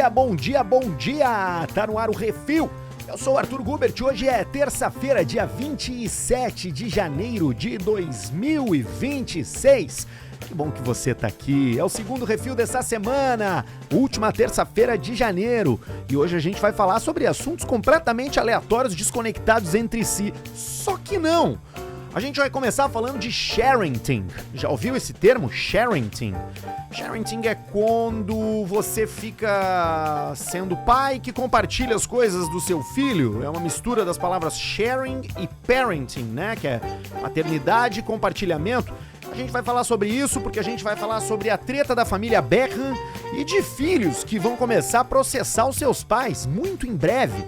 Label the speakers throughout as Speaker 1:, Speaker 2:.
Speaker 1: dia, bom dia, bom dia! Tá no ar o Refil. Eu sou o Arthur Gubert, hoje é terça-feira, dia 27 de janeiro de 2026. Que bom que você tá aqui, é o segundo Refil dessa semana, última terça-feira de janeiro. E hoje a gente vai falar sobre assuntos completamente aleatórios, desconectados entre si. Só que não! A gente vai começar falando de sharenting. Já ouviu esse termo? Sharenting. Sharenting é quando você fica sendo pai que compartilha as coisas do seu filho. É uma mistura das palavras sharing e parenting, né? Que é maternidade e compartilhamento. A gente vai falar sobre isso porque a gente vai falar sobre a treta da família Beckham e de filhos que vão começar a processar os seus pais muito em breve.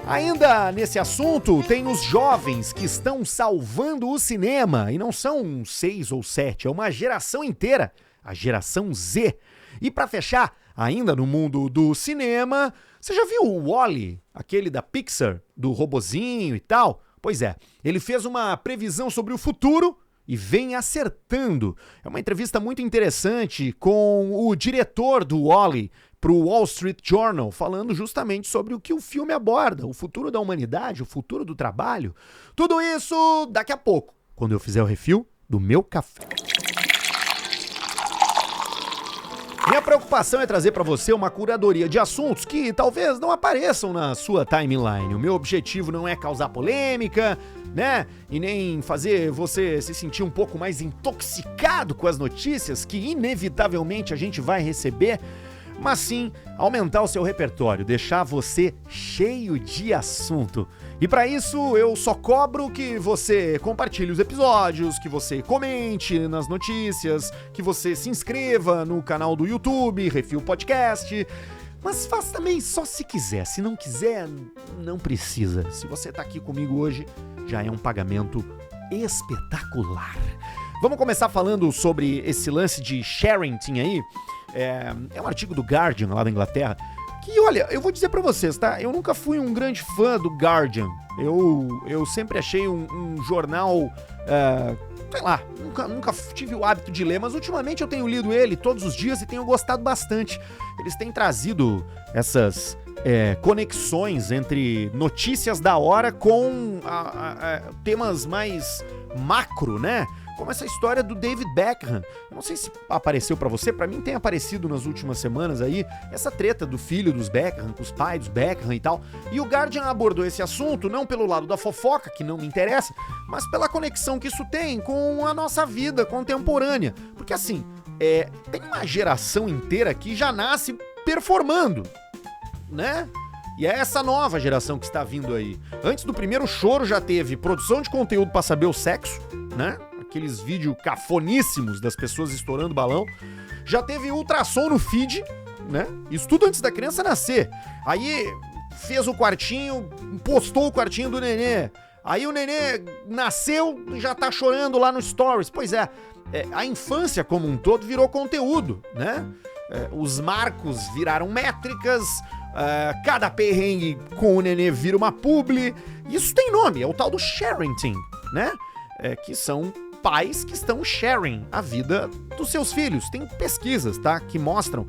Speaker 1: Ainda nesse assunto, tem os jovens que estão salvando o cinema, e não são 6 ou 7, é uma geração inteira, a geração Z. E pra fechar, ainda no mundo do cinema, você já viu o Wall-E, aquele da Pixar, do robozinho e tal? Pois é, ele fez uma previsão sobre o futuro e vem acertando. É uma entrevista muito interessante com o diretor do Wall-E, para o Wall Street Journal, falando justamente sobre o que o filme aborda, o futuro da humanidade, o futuro do trabalho. Tudo isso daqui a pouco, quando eu fizer o refil do meu café. Minha preocupação é trazer para você uma curadoria de assuntos que talvez não apareçam na sua timeline. O meu objetivo não é causar polêmica, né? E nem fazer você se sentir um pouco mais intoxicado com as notícias que inevitavelmente a gente vai receber, mas sim aumentar o seu repertório, deixar você cheio de assunto. E para isso eu só cobro que você compartilhe os episódios, que você comente nas notícias, que você se inscreva no canal do YouTube, Refil Podcast. Mas faça também só se quiser, se não quiser, não precisa. Se você tá aqui comigo hoje, já é um pagamento espetacular. Vamos começar falando sobre esse lance de sharenting aí. É um artigo do Guardian, lá da Inglaterra, que, olha, eu vou dizer pra vocês, tá? Eu nunca fui um grande fã do Guardian. Eu sempre achei um jornal, sei lá, nunca tive o hábito de ler, mas ultimamente eu tenho lido ele todos os dias e tenho gostado bastante. Eles têm trazido essas conexões entre notícias da hora com temas mais macro, né? Como essa história do David Beckham. Eu não sei se apareceu pra você, pra mim tem aparecido nas últimas semanas aí, essa treta do filho dos Beckham, com os pais dos Beckham e tal. E o Guardian abordou esse assunto não pelo lado da fofoca, que não me interessa, mas pela conexão que isso tem com a nossa vida contemporânea. Porque assim, tem uma geração inteira que já nasce performando, né? E é essa nova geração que está vindo aí. Antes do primeiro choro já teve produção de conteúdo pra saber o sexo, né? Aqueles vídeos cafoníssimos das pessoas estourando balão. Já teve ultrassom no feed, né? Isso tudo antes da criança nascer. Aí fez o quartinho, postou o quartinho do nenê. Aí o nenê nasceu e já tá chorando lá no Stories. Pois é, a infância como um todo virou conteúdo, né? Os marcos viraram métricas, cada perrengue com o nenê vira uma publi. Isso tem nome, é o tal do sharenting, né? Que são pais que estão sharing a vida dos seus filhos. Tem pesquisas, tá, que mostram,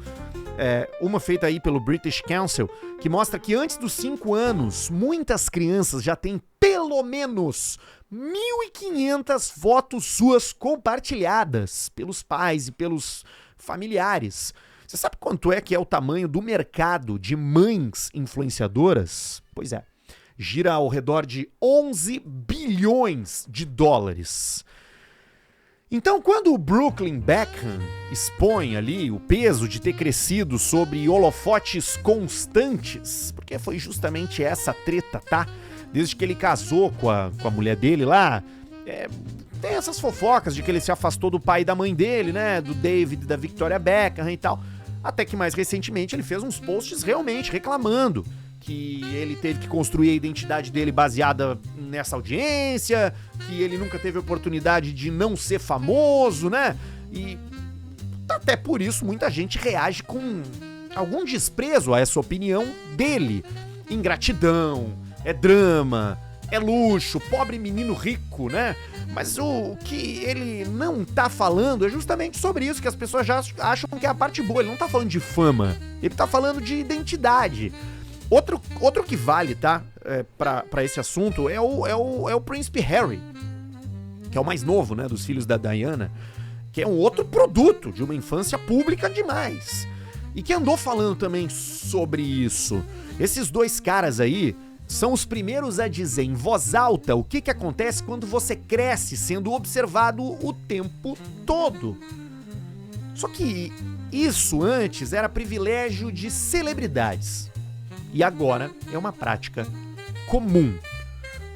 Speaker 1: uma feita aí pelo British Council, que mostra que antes dos 5 anos, muitas crianças já têm pelo menos 1.500 fotos suas compartilhadas pelos pais e pelos familiares. Você sabe quanto é que é o tamanho do mercado de mães influenciadoras? Pois é, gira ao redor de 11 bilhões de dólares. Então, quando o Brooklyn Beckham expõe ali o peso de ter crescido sobre holofotes constantes, porque foi justamente essa treta, tá? Desde que ele casou com a mulher dele lá, tem essas fofocas de que ele se afastou do pai e da mãe dele, né? Do David e da Victoria Beckham e tal. Até que mais recentemente ele fez uns posts realmente reclamando que ele teve que construir a identidade dele baseada nessa audiência, que ele nunca teve oportunidade de não ser famoso, né? E até por isso muita gente reage com algum desprezo a essa opinião dele. Ingratidão, drama, é luxo, pobre menino rico, né? Mas o que ele não tá falando é justamente sobre isso, que as pessoas já acham que é a parte boa. Ele não tá falando de fama, ele tá falando de identidade. Outro que vale, tá? Pra esse assunto é o Príncipe Harry, que é o mais novo, né, dos filhos da Diana, que é um outro produto de uma infância pública demais. E que andou falando também sobre isso. Esses dois caras aí são os primeiros a dizer em voz alta o que acontece quando você cresce sendo observado o tempo todo. Só que isso antes era privilégio de celebridades. E agora é uma prática comum.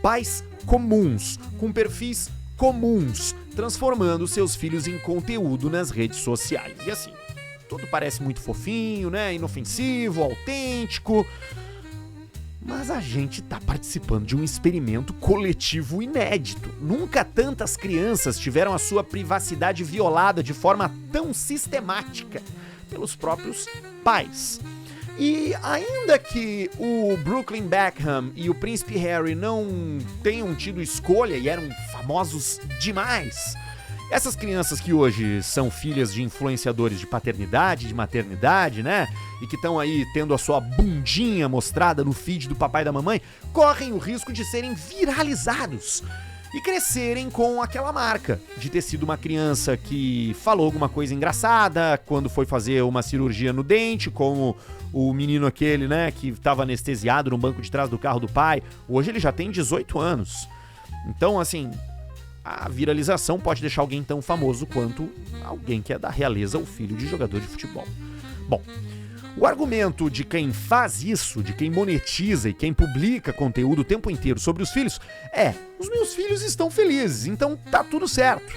Speaker 1: Pais comuns, com perfis comuns, transformando seus filhos em conteúdo nas redes sociais. E assim, tudo parece muito fofinho, né? Inofensivo, autêntico. Mas a gente tá participando de um experimento coletivo inédito. Nunca tantas crianças tiveram a sua privacidade violada de forma tão sistemática pelos próprios pais. E ainda que o Brooklyn Beckham e o Príncipe Harry não tenham tido escolha e eram famosos demais, essas crianças que hoje são filhas de influenciadores de paternidade, de maternidade, né? E que estão aí tendo a sua bundinha mostrada no feed do papai e da mamãe, correm o risco de serem viralizados e crescerem com aquela marca de ter sido uma criança que falou alguma coisa engraçada quando foi fazer uma cirurgia no dente, como o menino aquele, né, que estava anestesiado no banco de trás do carro do pai. Hoje ele já tem 18 anos. Então, assim, a viralização pode deixar alguém tão famoso quanto alguém que é da realeza ou filho de jogador de futebol. Bom, o argumento de quem faz isso, de quem monetiza e quem publica conteúdo o tempo inteiro sobre os filhos é: os meus filhos estão felizes, então tá tudo certo.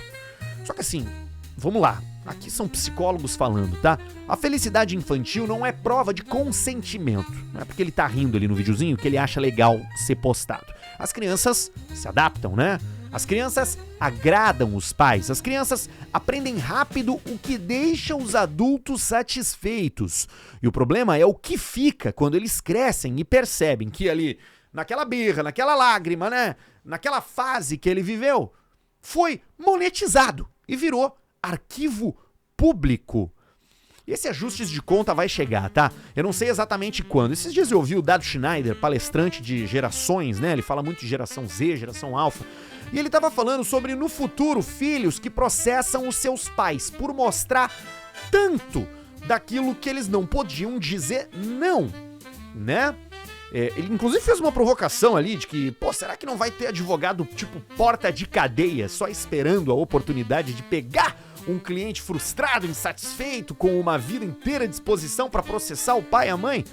Speaker 1: Só que assim, vamos lá, aqui são psicólogos falando, tá? A felicidade infantil não é prova de consentimento. Não é porque ele tá rindo ali no videozinho que ele acha legal ser postado. As crianças se adaptam, né? As crianças agradam os pais, as crianças aprendem rápido o que deixa os adultos satisfeitos. E o problema é o que fica quando eles crescem e percebem que ali, naquela birra, naquela lágrima, né, naquela fase que ele viveu, foi monetizado e virou arquivo público. E esse ajustes de conta vai chegar, tá? Eu não sei exatamente quando. Esses dias eu ouvi o Dado Schneider, palestrante de gerações, né? Ele fala muito de geração Z, geração alfa. E ele tava falando sobre, no futuro, filhos que processam os seus pais por mostrar tanto daquilo que eles não podiam dizer não, né? Ele inclusive fez uma provocação ali de que, será que não vai ter advogado tipo porta de cadeia, só esperando a oportunidade de pegar um cliente frustrado, insatisfeito, com uma vida inteira à disposição para processar o pai e a mãe?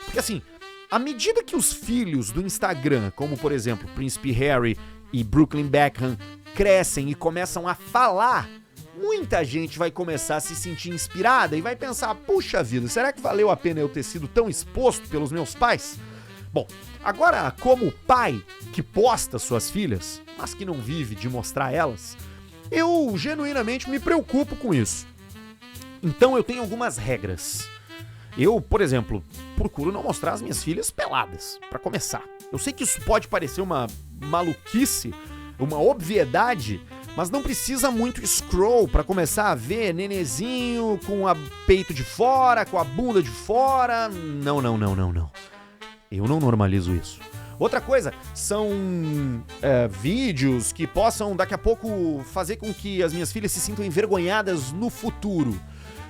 Speaker 1: Porque assim, à medida que os filhos do Instagram, como por exemplo Príncipe Harry e Brooklyn Beckham, crescem e começam a falar, muita gente vai começar a se sentir inspirada e vai pensar: puxa vida, será que valeu a pena eu ter sido tão exposto pelos meus pais? Bom, agora, como pai que posta suas filhas, mas que não vive de mostrar elas, eu genuinamente me preocupo com isso. Então eu tenho algumas regras. Eu, por exemplo, procuro não mostrar as minhas filhas peladas, pra começar. Eu sei que isso pode parecer uma maluquice, uma obviedade, mas não precisa muito scroll pra começar a ver nenezinho com o peito de fora, com a bunda de fora. Não. Eu não normalizo isso. Outra coisa, são vídeos que possam daqui a pouco fazer com que as minhas filhas se sintam envergonhadas no futuro.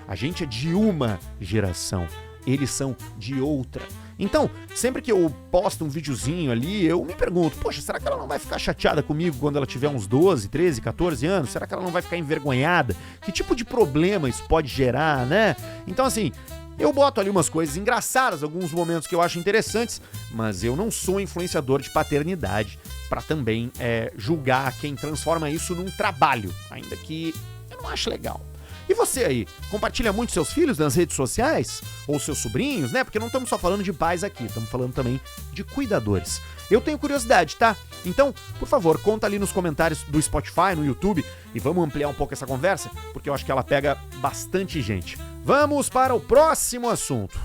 Speaker 1: A gente é de uma geração, eles são de outra. Então, sempre que eu posto um videozinho ali, eu me pergunto: poxa, será que ela não vai ficar chateada comigo quando ela tiver uns 12, 13, 14 anos? Será que ela não vai ficar envergonhada? Que tipo de problema isso pode gerar, né? Então, assim, eu boto ali umas coisas engraçadas, alguns momentos que eu acho interessantes, mas eu não sou influenciador de paternidade pra também julgar quem transforma isso num trabalho, ainda que eu não acho legal. E você aí, compartilha muito seus filhos nas redes sociais? Ou seus sobrinhos, né? Porque não estamos só falando de pais aqui, estamos falando também de cuidadores. Eu tenho curiosidade, tá? Então, por favor, conta ali nos comentários do Spotify, no YouTube, e vamos ampliar um pouco essa conversa, porque eu acho que ela pega bastante gente. Vamos para o próximo assunto.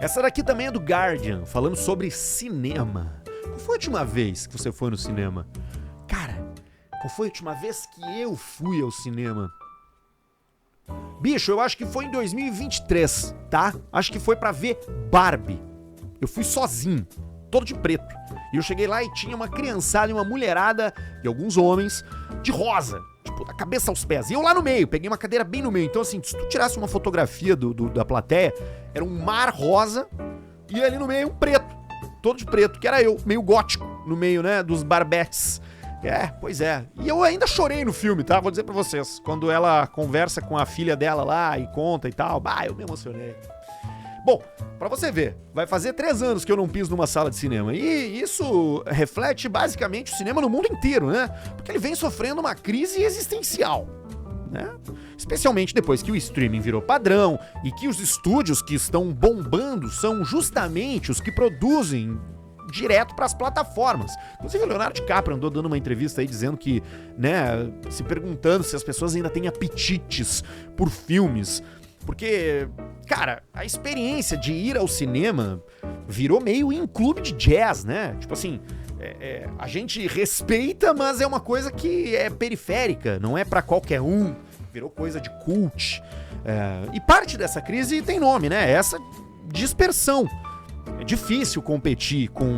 Speaker 1: Essa daqui também é do Guardian, falando sobre cinema. Qual foi a última vez que você foi no cinema? Cara, qual foi a última vez que eu fui ao cinema? Bicho, eu acho que foi em 2023, tá? Acho que foi pra ver Barbie. Eu fui sozinho, todo de preto. E eu cheguei lá e tinha uma criançada e uma mulherada e alguns homens de rosa, tipo, da cabeça aos pés. E eu lá no meio, peguei uma cadeira bem no meio. Então assim, se tu tirasse uma fotografia da plateia, era um mar rosa e ali no meio um preto, todo de preto, que era eu, meio gótico, no meio, né, dos barbetes. Pois é. E eu ainda chorei no filme, tá? Vou dizer pra vocês. Quando ela conversa com a filha dela lá e conta e tal, eu me emocionei. Bom, pra você ver, vai fazer 3 anos que eu não piso numa sala de cinema. E isso reflete basicamente o cinema no mundo inteiro, né? Porque ele vem sofrendo uma crise existencial, né? Especialmente depois que o streaming virou padrão e que os estúdios que estão bombando são justamente os que produzem direto para as plataformas. Inclusive o Leonardo DiCaprio andou dando uma entrevista aí dizendo que, né, se perguntando se as pessoas ainda têm apetites por filmes. Porque, cara, a experiência de ir ao cinema virou meio em clube de jazz, né? Tipo assim, a gente respeita, mas é uma coisa que é periférica, não é pra qualquer um. Virou coisa de cult. E parte dessa crise tem nome, né? Essa dispersão. É difícil competir com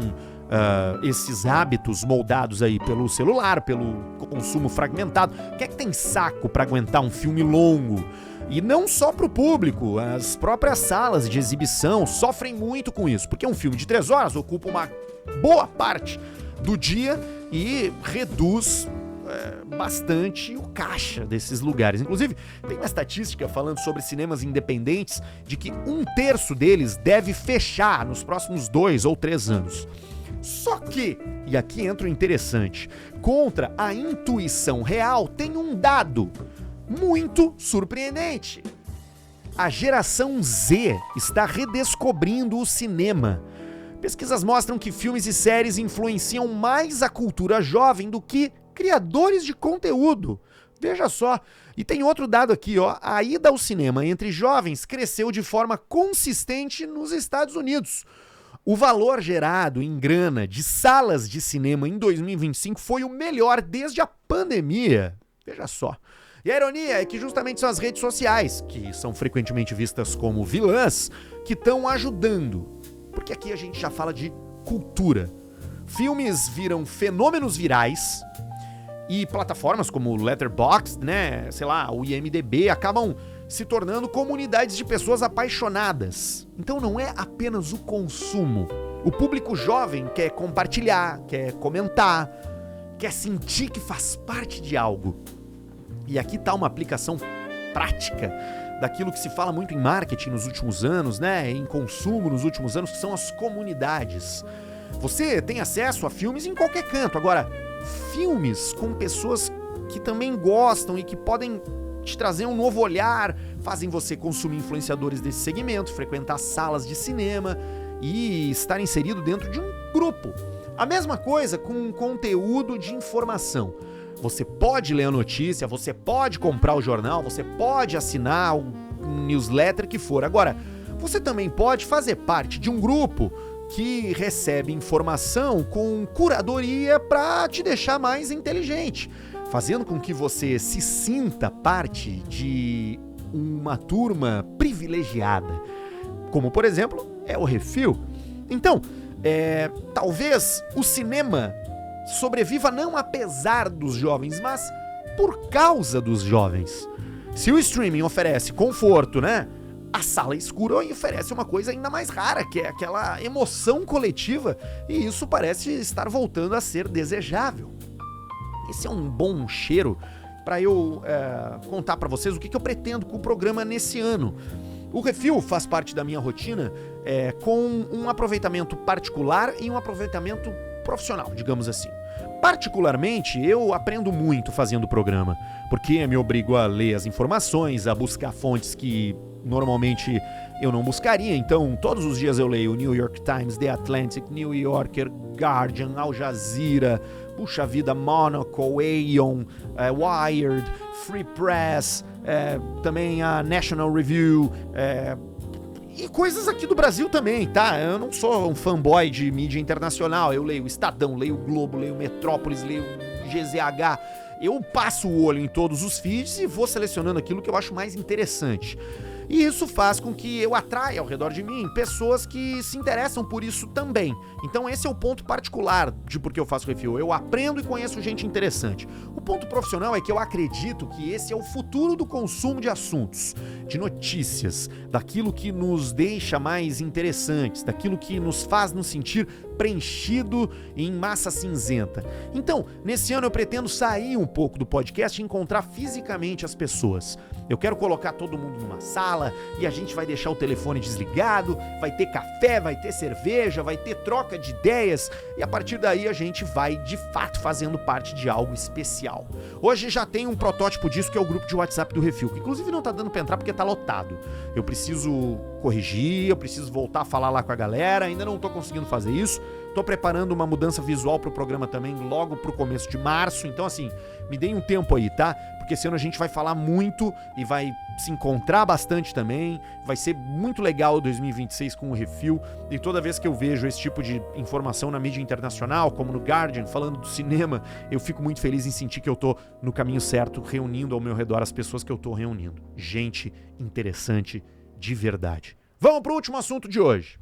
Speaker 1: esses hábitos moldados aí pelo celular, pelo consumo fragmentado. Quem é que tem saco pra aguentar um filme longo? E não só pro público, as próprias salas de exibição sofrem muito com isso, porque um filme de 3 horas ocupa uma boa parte do dia e reduz bastante o caixa desses lugares. Inclusive, tem uma estatística falando sobre cinemas independentes de que 1/3 deles deve fechar nos próximos 2 ou 3 anos. Só que, e aqui entra o interessante, contra a intuição real tem um dado muito surpreendente. A geração Z está redescobrindo o cinema. Pesquisas mostram que filmes e séries influenciam mais a cultura jovem do que criadores de conteúdo. Veja só. E tem outro dado aqui, ó. A ida ao cinema entre jovens cresceu de forma consistente nos Estados Unidos. O valor gerado em grana de salas de cinema em 2025 foi o melhor desde a pandemia. Veja só. E a ironia é que justamente são as redes sociais, que são frequentemente vistas como vilãs, que estão ajudando. Porque aqui a gente já fala de cultura. Filmes viram fenômenos virais e plataformas como o Letterboxd, né, sei lá, o IMDb, acabam se tornando comunidades de pessoas apaixonadas. Então não é apenas o consumo. O público jovem quer compartilhar, quer comentar, quer sentir que faz parte de algo. E aqui está uma aplicação prática daquilo que se fala muito em marketing nos últimos anos, né? Em consumo nos últimos anos, que são as comunidades. Você tem acesso a filmes em qualquer canto. Agora, filmes com pessoas que também gostam e que podem te trazer um novo olhar, fazem você consumir influenciadores desse segmento, frequentar salas de cinema e estar inserido dentro de um grupo. A mesma coisa com conteúdo de informação. Você pode ler a notícia, você pode comprar o jornal, você pode assinar o newsletter que for. Agora, você também pode fazer parte de um grupo que recebe informação com curadoria para te deixar mais inteligente, fazendo com que você se sinta parte de uma turma privilegiada, como, por exemplo, é o Refil. Então, talvez o cinema sobreviva não apesar dos jovens, mas por causa dos jovens. Se o streaming oferece conforto, né? A sala escura oferece uma coisa ainda mais rara, que é aquela emoção coletiva, e isso parece estar voltando a ser desejável. Esse é um bom cheiro para eu contar para vocês o que eu pretendo com o programa nesse ano. O Refil faz parte da minha rotina com um aproveitamento particular e um aproveitamento profissional, digamos assim. Particularmente, eu aprendo muito fazendo o programa, porque me obrigo a ler as informações, a buscar fontes que normalmente eu não buscaria. Então, todos os dias eu leio o New York Times, The Atlantic, New Yorker, Guardian, Al Jazeera, puxa vida, Monocle, Aeon, Wired, Free Press, também a National Review, E coisas aqui do Brasil também, tá? Eu não sou um fanboy de mídia internacional. Eu leio Estadão, leio Globo, leio Metrópolis, leio GZH. Eu passo o olho em todos os feeds e vou selecionando aquilo que eu acho mais interessante. E isso faz com que eu atraia ao redor de mim pessoas que se interessam por isso também. Então esse é o ponto particular de por que eu faço review. Eu aprendo e conheço gente interessante. O ponto profissional é que eu acredito que esse é o futuro do consumo de assuntos, de notícias, daquilo que nos deixa mais interessantes, daquilo que nos faz nos sentir preenchido em massa cinzenta. Então, nesse ano eu pretendo sair um pouco do podcast e encontrar fisicamente as pessoas. Eu quero colocar todo mundo numa sala e a gente vai deixar o telefone desligado, vai ter café, vai ter cerveja, vai ter troca de ideias e a partir daí a gente vai de fato fazendo parte de algo especial. Hoje já tem um protótipo disso que é o grupo de WhatsApp do Refil, que inclusive não tá dando pra entrar porque tá lotado. Eu preciso corrigir, eu preciso voltar a falar lá com a galera, ainda não tô conseguindo fazer isso. Tô preparando uma mudança visual pro programa também logo pro começo de março, então assim, me deem um tempo aí, tá? Porque esse ano a gente vai falar muito e vai se encontrar bastante também, vai ser muito legal 2026 com o Refil, e toda vez que eu vejo esse tipo de informação na mídia internacional, como no Guardian, falando do cinema, eu fico muito feliz em sentir que eu tô no caminho certo, reunindo ao meu redor as pessoas que eu tô reunindo. Gente interessante de verdade. Vamos pro último assunto de hoje.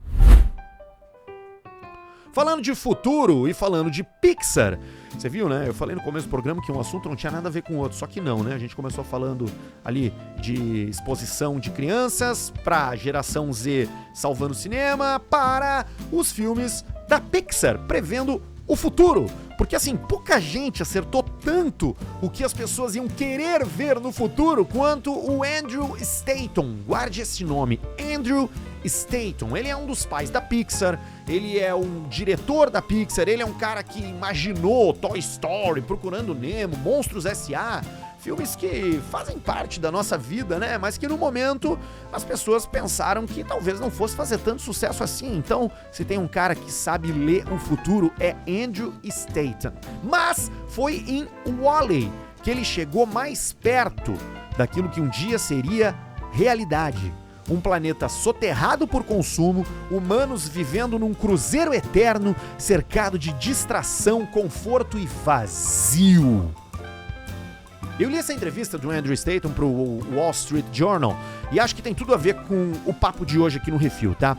Speaker 1: Falando de futuro e falando de Pixar, você viu, né? Eu falei no começo do programa que um assunto não tinha nada a ver com o outro, só que não, né? A gente começou falando ali de exposição de crianças pra geração Z salvando o cinema, para os filmes da Pixar, prevendo o futuro. Porque assim, pouca gente acertou tanto o que as pessoas iam querer ver no futuro quanto o Andrew Stanton. Guarde esse nome, Andrew Stanton. Ele é um dos pais da Pixar, ele é um diretor da Pixar, ele é um cara que imaginou Toy Story, Procurando Nemo, Monstros S.A., filmes que fazem parte da nossa vida, né? Mas que no momento as pessoas pensaram que talvez não fosse fazer tanto sucesso assim. Então, se tem um cara que sabe ler o futuro, é Andrew Stanton. Mas foi em WALL-E que ele chegou mais perto daquilo que um dia seria realidade. Um planeta soterrado por consumo, humanos vivendo num cruzeiro eterno, cercado de distração, conforto e vazio. Eu li essa entrevista do Andrew Stanton pro Wall Street Journal e acho que tem tudo a ver com o papo de hoje aqui no Refil, tá?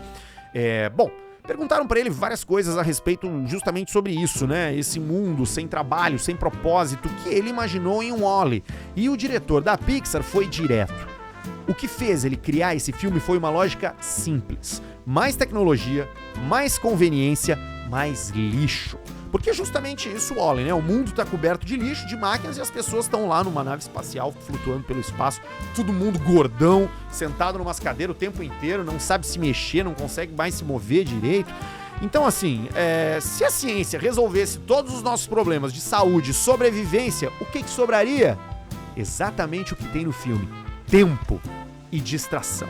Speaker 1: Bom, perguntaram pra ele várias coisas a respeito justamente sobre isso, né? Esse mundo sem trabalho, sem propósito, que ele imaginou em WALL-E. E o diretor da Pixar foi direto. O que fez ele criar esse filme foi uma lógica simples. Mais tecnologia, mais conveniência, mais lixo. Porque é justamente isso, WALL-E, né? O mundo tá coberto de lixo, de máquinas e as pessoas estão lá numa nave espacial flutuando pelo espaço, todo mundo gordão, sentado numas cadeiras o tempo inteiro, não sabe se mexer, não consegue mais se mover direito. Então, assim, se a ciência resolvesse todos os nossos problemas de saúde e sobrevivência, o que sobraria? Exatamente o que tem no filme: tempo e distração.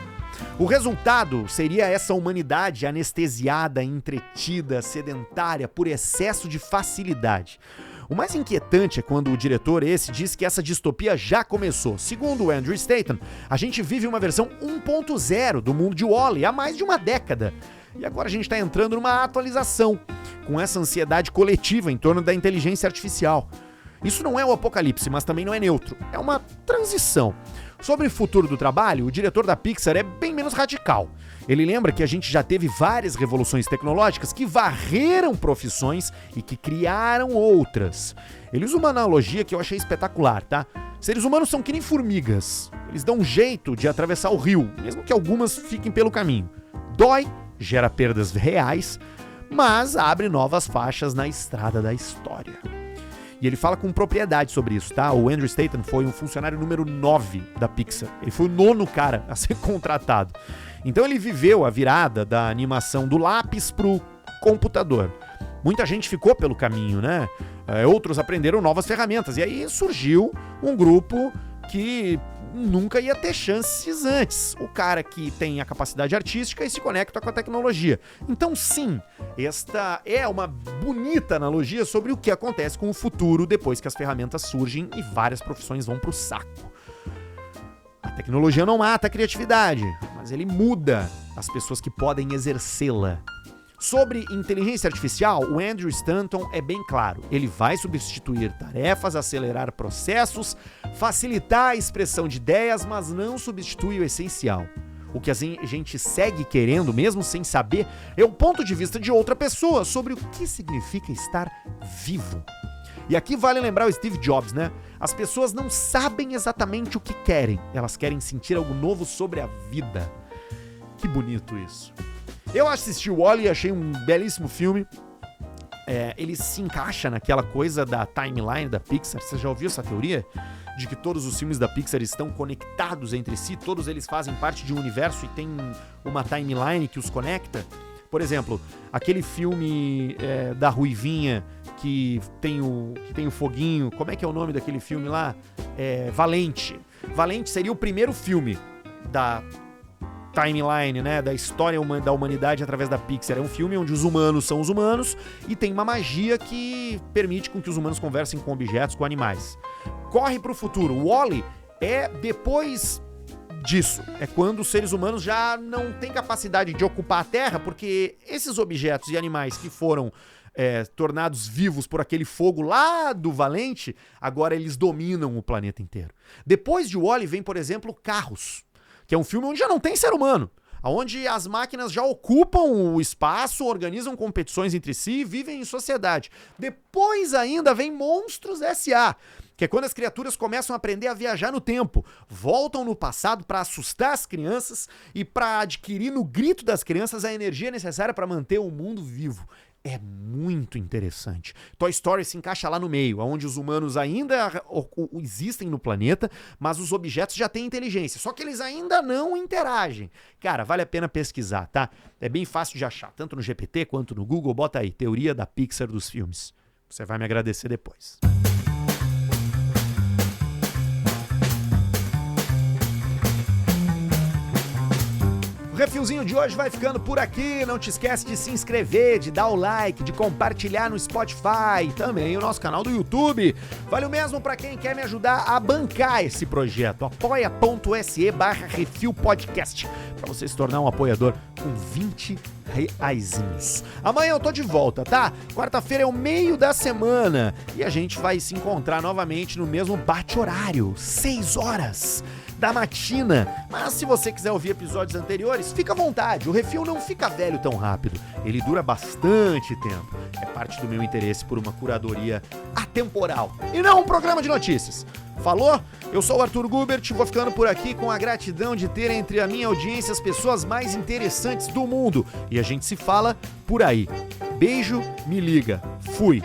Speaker 1: O resultado seria essa humanidade anestesiada, entretida, sedentária, por excesso de facilidade. O mais inquietante é quando o diretor diz que essa distopia já começou. Segundo o Andrew Stanton, a gente vive uma versão 1.0 do mundo de WALL-E há mais de uma década. E agora a gente está entrando numa atualização, com essa ansiedade coletiva em torno da inteligência artificial. Isso não é o apocalipse, mas também não é neutro. É uma transição. Sobre o futuro do trabalho, o diretor da Pixar é bem menos radical. Ele lembra que a gente já teve várias revoluções tecnológicas que varreram profissões e que criaram outras. Ele usa uma analogia que eu achei espetacular, tá? Seres humanos são que nem formigas. Eles dão um jeito de atravessar o rio, mesmo que algumas fiquem pelo caminho. Dói, gera perdas reais, mas abre novas faixas na estrada da história. E ele fala com propriedade sobre isso, tá? O Andrew Stanton foi um funcionário número 9 da Pixar. Ele foi o 9º cara a ser contratado. Então ele viveu a virada da animação do lápis pro computador. Muita gente ficou pelo caminho, né? Outros aprenderam novas ferramentas. E aí surgiu um grupo que nunca ia ter chances antes. O cara que tem a capacidade artística e se conecta com a tecnologia. Então, sim, esta é uma bonita analogia sobre o que acontece com o futuro depois que as ferramentas surgem e várias profissões vão pro saco. A tecnologia não mata a criatividade, mas ele muda as pessoas que podem exercê-la. Sobre inteligência artificial, o Andrew Stanton é bem claro. Ele vai substituir tarefas, acelerar processos, facilitar a expressão de ideias, mas não substitui o essencial. O que a gente segue querendo, mesmo sem saber, é o ponto de vista de outra pessoa sobre o que significa estar vivo. E aqui vale lembrar o Steve Jobs, né? As pessoas não sabem exatamente o que querem. Elas querem sentir algo novo sobre a vida. Que bonito isso. Eu assisti o Wall-E e achei um belíssimo filme. Ele se encaixa naquela coisa da timeline da Pixar. Você já ouviu essa teoria? De que todos os filmes da Pixar estão conectados entre si, todos eles fazem parte de um universo e tem uma timeline que os conecta. Por exemplo, aquele filme da Ruivinha que tem o foguinho, como é que é o nome daquele filme lá? Valente. Valente seria o primeiro filme da timeline, né, da história da humanidade através da Pixar. É um filme onde os humanos são os humanos e tem uma magia que permite com que os humanos conversem com objetos, com animais. Corre pro futuro. O Wall-E é depois disso. É quando os seres humanos já não têm capacidade de ocupar a Terra, porque esses objetos e animais que foram tornados vivos por aquele fogo lá do Valente, agora eles dominam o planeta inteiro. Depois de Wall-E vem, por exemplo, Carros, que é um filme onde já não tem ser humano, onde as máquinas já ocupam o espaço, organizam competições entre si e vivem em sociedade. Depois ainda vem Monstros S.A., que é quando as criaturas começam a aprender a viajar no tempo, voltam no passado para assustar as crianças e para adquirir no grito das crianças a energia necessária para manter o mundo vivo. É muito interessante. Toy Story se encaixa lá no meio, onde os humanos ainda existem no planeta, mas os objetos já têm inteligência, só que eles ainda não interagem. Cara, vale a pena pesquisar, tá? É bem fácil de achar, tanto no GPT quanto no Google. Bota aí, teoria da Pixar dos filmes. Você vai me agradecer depois. O refilzinho de hoje vai ficando por aqui. Não te esquece de se inscrever, de dar o like, de compartilhar no Spotify e também o nosso canal do YouTube. Vale o mesmo para quem quer me ajudar a bancar esse projeto. apoia.se/refilpodcast para você se tornar um apoiador com 20 reaisinhos. Amanhã eu tô de volta, tá? Quarta-feira é o meio da semana e a gente vai se encontrar novamente no mesmo bate-horário, 6 horas da matina. Mas se você quiser ouvir episódios anteriores, fica à vontade. O refil não fica velho tão rápido. Ele dura bastante tempo. É parte do meu interesse por uma curadoria atemporal e não um programa de notícias. Falou? Eu sou o Arthur Gubert, vou ficando por aqui com a gratidão de ter entre a minha audiência as pessoas mais interessantes do mundo. E a gente se fala por aí. Beijo, me liga. Fui.